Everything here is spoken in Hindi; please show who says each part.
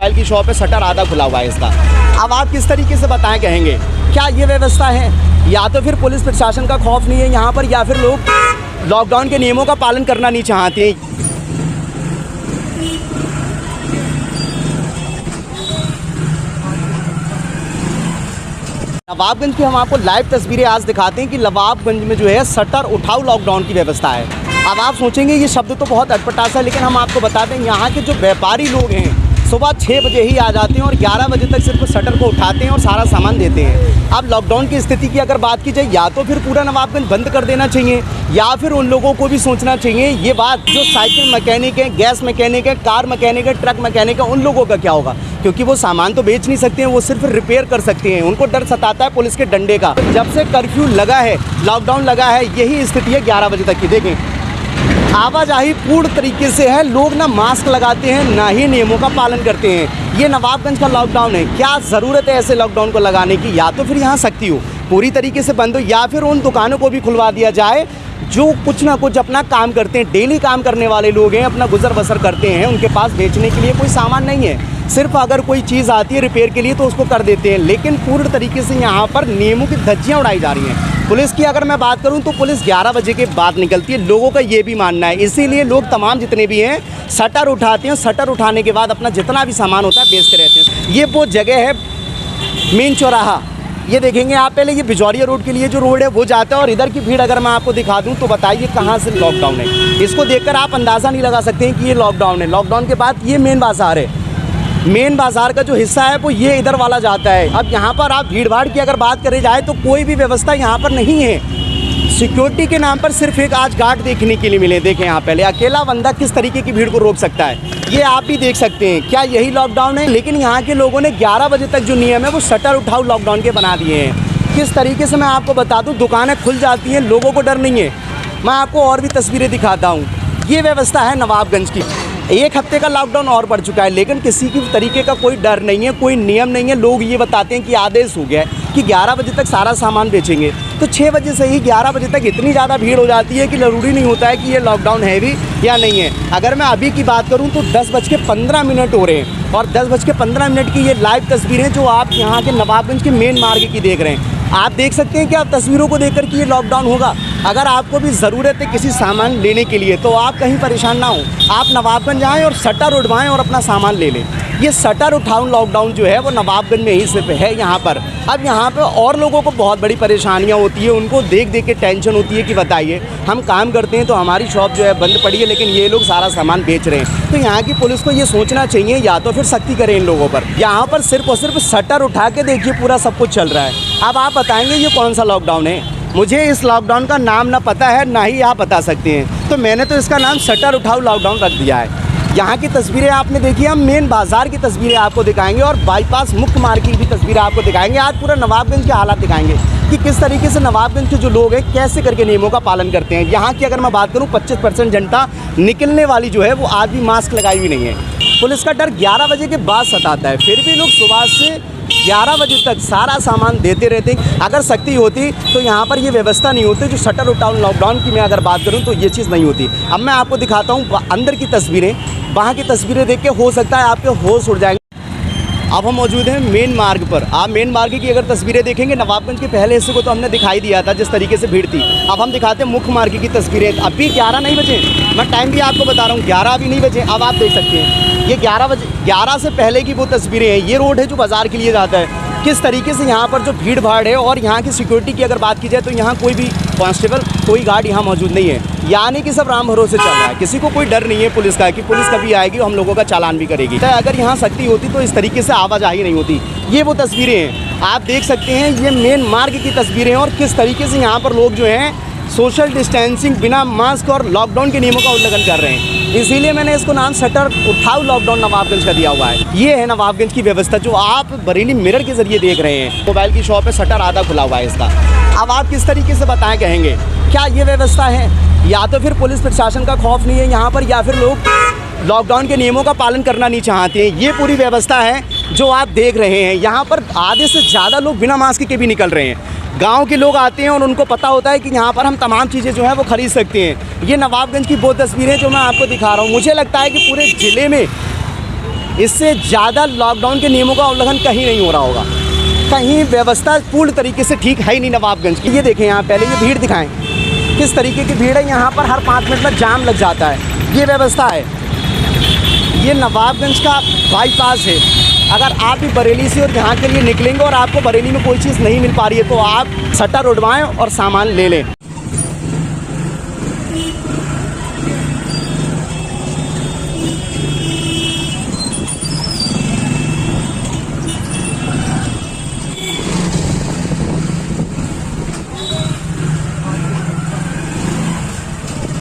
Speaker 1: मोबाइल की शॉप है, शटर आधा खुला हुआ है इसका। अब आप किस तरीके से बताएं कहेंगे, क्या ये व्यवस्था है? या तो फिर पुलिस प्रशासन का खौफ नहीं है यहाँ पर, या फिर लोग लॉकडाउन के नियमों का पालन करना नहीं चाहते हैं। नवाबगंज की हम आपको लाइव तस्वीरें आज दिखाते हैं कि नवाबगंज में जो है शटर उठाओ लॉकडाउन की व्यवस्था है। अब आप सोचेंगे ये शब्द तो बहुत अटपटा सा है, लेकिन हम आपको बता दें यहाँ के जो व्यापारी लोग हैं सुबह 6 बजे ही आ जाते हैं और 11 बजे तक सिर्फ शटर को उठाते हैं और सारा सामान देते हैं। अब लॉकडाउन की स्थिति की अगर बात की जाए, या तो फिर पूरा नवाबगंज बंद कर देना चाहिए, या फिर उन लोगों को भी सोचना चाहिए ये बात जो साइकिल मैकेनिक है, गैस मैकेनिक है, कार मैकेनिक है, ट्रक मैकेनिक है, उन लोगों का क्या होगा? क्योंकि वो सामान तो बेच नहीं सकते हैं, वो सिर्फ रिपेयर कर सकते हैं। उनको डर सताता है पुलिस के डंडे का। जब से कर्फ्यू लगा है, लॉकडाउन लगा है, यही स्थिति है 11 बजे तक की। देखें आवाजाही पूर्ण तरीके से है, लोग ना मास्क लगाते हैं ना ही नियमों का पालन करते हैं। ये नवाबगंज का लॉकडाउन है, क्या ज़रूरत है ऐसे लॉकडाउन को लगाने की? या तो फिर यहाँ सख्ती हो, पूरी तरीके से बंद हो, या फिर उन दुकानों को भी खुलवा दिया जाए जो कुछ ना कुछ अपना काम करते हैं, डेली काम करने वाले लोग हैं, अपना गुजर बसर करते हैं, उनके पास बेचने के लिए कोई सामान नहीं है। सिर्फ अगर कोई चीज़ आती है रिपेयर के लिए तो उसको कर देते हैं, लेकिन पूर्ण तरीके से यहाँ पर नियमों की धज्जियाँ उड़ाई जा रही हैं। पुलिस की अगर मैं बात करूँ तो पुलिस 11 बजे के बाद निकलती है, लोगों का ये भी मानना है। इसीलिए लोग तमाम जितने भी हैं शटर उठाते हैं, शटर उठाने के बाद अपना जितना भी सामान होता है बेचते रहते हैं। ये वो जगह है मेन चौराहा, ये देखेंगे आप पहले, ये बिजौरिया रोड के लिए जो रोड है वो जाता है, और इधर की भीड़ अगर मैं आपको दिखा दूं तो बताइए कहाँ से लॉकडाउन है। इसको देखकर आप अंदाज़ा नहीं लगा सकते हैं कि ये लॉकडाउन है। लॉकडाउन के बाद ये मेन बाज़ार है, मेन बाज़ार का जो हिस्सा है वो ये इधर वाला जाता है। अब यहाँ पर आप भीड़ भाड़ की अगर बात करी जाए तो कोई भी व्यवस्था यहाँ पर नहीं है। सिक्योरिटी के नाम पर सिर्फ एक आज गार्ड देखने के लिए मिले। देखें यहाँ पहले अकेला बंदा किस तरीके की भीड़ को रोक सकता है, ये आप भी देख सकते हैं। क्या यही लॉकडाउन है? लेकिन यहाँ के लोगों ने 11 बजे तक जो नियम है वो शटर उठाओ लॉकडाउन के बना दिए हैं। किस तरीके से मैं आपको बता दूँ, दुकानें खुल जाती हैं, लोगों को डर नहीं है। मैं आपको और भी तस्वीरें दिखाता हूँ। ये व्यवस्था है नवाबगंज की। 1 हफ्ते का लॉकडाउन और पड़ चुका है, लेकिन किसी की तरीके का कोई डर नहीं है, कोई नियम नहीं है। लोग ये बताते हैं कि आदेश हो गया है कि 11 बजे तक सारा सामान बेचेंगे, तो 6 बजे से ही 11 बजे तक इतनी ज़्यादा भीड़ हो जाती है कि ज़रूरी नहीं होता है कि ये लॉकडाउन है भी या नहीं है। अगर मैं अभी की बात करूँ तो 10:15 हो रहे हैं, और 10:15 की ये लाइव तस्वीरें जो आप यहाँ के नवाबगंज के मेन मार्ग की देख रहे हैं। आप देख सकते हैं कि आप तस्वीरों को देखकर कि ये लॉकडाउन होगा। अगर आपको भी ज़रूरत है किसी सामान लेने के लिए तो आप कहीं परेशान ना हो, आप नवाबगंज आएँ और शटर उठवाएँ और अपना सामान ले लें। ये शटर उठाओ लॉकडाउन जो है वो नवाबगंज में ही सिर्फ है यहाँ पर। अब यहाँ पे और लोगों को बहुत बड़ी परेशानियाँ होती है, उनको देख देख के टेंशन होती है कि बताइए हम काम करते हैं तो हमारी शॉप जो है बंद पड़ी है, लेकिन ये लोग सारा सामान बेच रहे हैं। तो यहाँ की पुलिस को ये सोचना चाहिए, या तो फिर सख्ती करें इन लोगों पर। यहाँ पर सिर्फ और सिर्फ शटर उठा के देखिए पूरा सब कुछ चल रहा है। अब आप बताएंगे ये कौन सा लॉकडाउन है? मुझे इस लॉकडाउन का नाम ना पता है, ना ही आप बता सकते हैं, तो मैंने तो इसका नाम शटर उठाओ लॉकडाउन रख दिया है। यहाँ की तस्वीरें आपने देखी, हम मेन बाज़ार की तस्वीरें आपको दिखाएंगे और बाईपास मुख्य मार्ग की भी तस्वीरें आपको दिखाएंगे। आज पूरा नवाबगंज के हालात दिखाएंगे कि किस तरीके से नवाबगंज के जो लोग हैं कैसे करके नियमों का पालन करते हैं। यहाँ की अगर मैं बात करूँ 25% जनता निकलने वाली जो है वो आज भी मास्क लगाई हुई नहीं है। पुलिस का डर 11 बजे के बाद सताता है, फिर भी लोग सुबह से 11 बजे तक सारा सामान देते रहते हैं। अगर सख्ती होती तो यहाँ पर ये व्यवस्था नहीं होती। जो शटर उठाओ लॉकडाउन की मैं अगर बात करूँ तो ये चीज़ नहीं होती। अब मैं आपको दिखाता हूँ अंदर की तस्वीरें, वहाँ की तस्वीरें देख के हो सकता है आपके होश उड़ जाएंगे। अब हम मौजूद हैं मेन मार्ग पर। आप मेन मार्ग की अगर तस्वीरें देखेंगे, नवाबगंज के पहले हिस्से को तो हमने दिखाई दिया था जिस तरीके से भीड़ थी। अब हम दिखाते हैं मुख्य मार्ग की तस्वीरें। अभी 11 नहीं बजे, मैं टाइम भी आपको बता रहा हूँ, 11 अभी नहीं बजे। अब आप देख सकते हैं ये 11 से पहले की वो तस्वीरें हैं। ये रोड है जो बाज़ार के लिए जाता है। किस तरीके से यहाँ पर जो भीड़ भाड़ है, और यहाँ की सिक्योरिटी की अगर बात की जाए तो यहाँ कोई भी कांस्टेबल, कोई गार्ड यहाँ मौजूद नहीं है। यानी कि सब राम भरोसे चल रहा है, किसी को कोई डर नहीं है पुलिस का कि पुलिस कभी आएगी हम लोगों का चालान भी करेगी। तो अगर यहाँ सख्ती होती तो इस तरीके से आवाजाही नहीं होती। ये वो तस्वीरें हैं, आप देख सकते हैं, ये मेन मार्ग की तस्वीरें हैं, और किस तरीके से यहाँ पर लोग जो हैं सोशल डिस्टेंसिंग, बिना मास्क और लॉकडाउन के नियमों का उल्लंघन कर रहे हैं। इसीलिए मैंने इसको नाम शटर उठाओ लॉकडाउन नवाबगंज का दिया हुआ है। ये है नवाबगंज की व्यवस्था जो आप बरेली मिरर के जरिए देख रहे हैं। मोबाइल की शॉप है, शटर आधा खुला हुआ है इसका। अब आप किस तरीके से बताएं कहेंगे, क्या ये व्यवस्था है? या तो फिर पुलिस प्रशासन का खौफ नहीं है यहाँ पर, या फिर लोग लॉकडाउन के नियमों का पालन करना नहीं चाहते हैं। ये पूरी व्यवस्था है जो आप देख रहे हैं। यहाँ पर आधे से ज़्यादा लोग बिना मास्क के भी निकल रहे हैं। गांव के लोग आते हैं और उनको पता होता है कि यहाँ पर हम तमाम चीज़ें जो है वो ख़रीद सकते हैं। ये नवाबगंज की वो तस्वीरें जो मैं आपको दिखा रहा हूँ। मुझे लगता है कि पूरे ज़िले में इससे ज़्यादा लॉकडाउन के नियमों का उल्लंघन कहीं नहीं हो रहा होगा। कहीं व्यवस्था पूर्ण तरीके से ठीक है ही नहीं नवाबगंज की। ये देखें यहाँ पहले ये भीड़ दिखाएं, किस तरीके की भीड़ है। यहाँ पर हर 5 मिनट में जाम लग जाता है। ये व्यवस्था है। ये नवाबगंज का बाईपास है। अगर आप भी बरेली से और यहाँ के लिए निकलेंगे और आपको बरेली में कोई चीज़ नहीं मिल पा रही है तो आप शटर उठवाएं और सामान ले लें।